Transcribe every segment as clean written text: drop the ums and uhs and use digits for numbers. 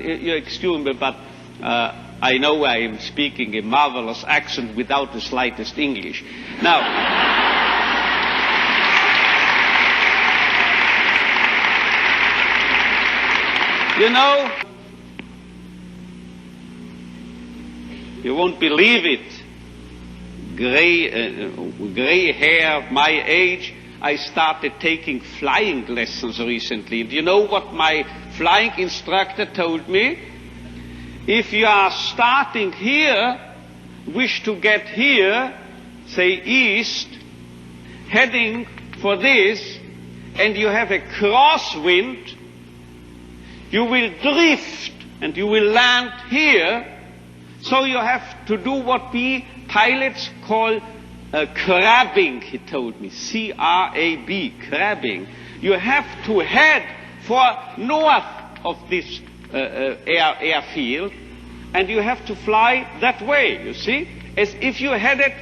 you excuse me, but I know I am speaking a marvelous accent without the slightest English. Now, you know, you won't believe it. Gray hair, my age, I started taking flying lessons recently. Do you know what my flying instructor told me? If you are starting here, wish to get here, say east, heading for this, and you have a crosswind, you will drift and you will land here. So you have to do what we pilots call crabbing, he told me, C-R-A-B, crabbing. You have to head for north of this airfield, and you have to fly that way, you see, as if you headed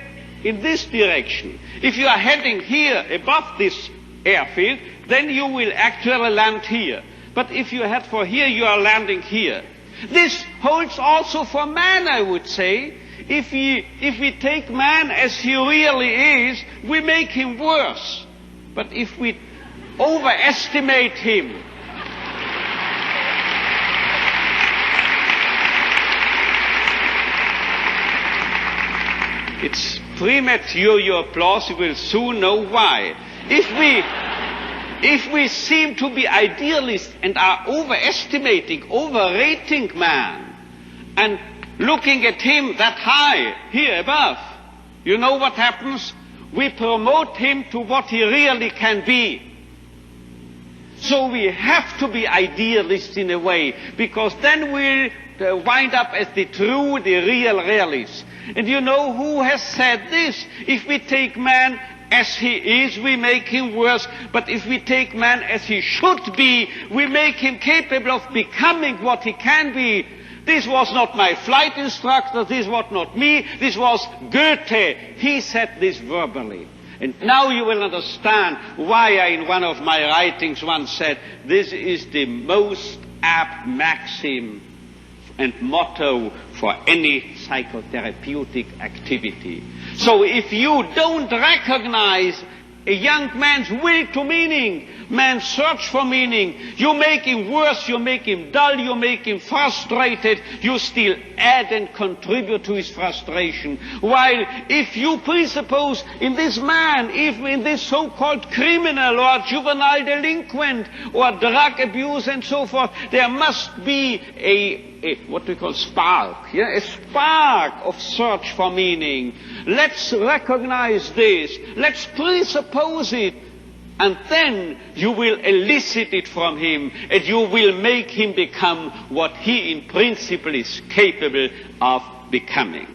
in this direction. If you are heading here above this airfield, then you will actually land here. But if you head for here, you are landing here. This holds also for man, I would say. If we take man as he really is, we make him worse. But if we overestimate him, it's premature, your applause, you will soon know why. If we seem to be idealists and are overestimating, overrating man, and looking at him that high, here above, you know what happens? We promote him to what he really can be. So we have to be idealists in a way, because then we'll wind up as the real realists. And you know who has said this? If we take man as he is, we make him worse. But if we take man as he should be, we make him capable of becoming what he can be. This was not my flight instructor, this was not me, this was Goethe. He said this verbally. And now you will understand why I, in one of my writings, once said, this is the most apt maxim and motto for any psychotherapeutic activity. So if you don't recognize a young man's will to meaning, man's search for meaning, you make him worse, you make him dull, you make him frustrated, you still add and contribute to his frustration. While if you presuppose in this man, even in this so-called criminal or juvenile delinquent or drug abuse and so forth, there must be a what we call spark, a spark of search for meaning. Let's recognize this, let's presuppose it, and then you will elicit it from him, and you will make him become what he in principle is capable of becoming.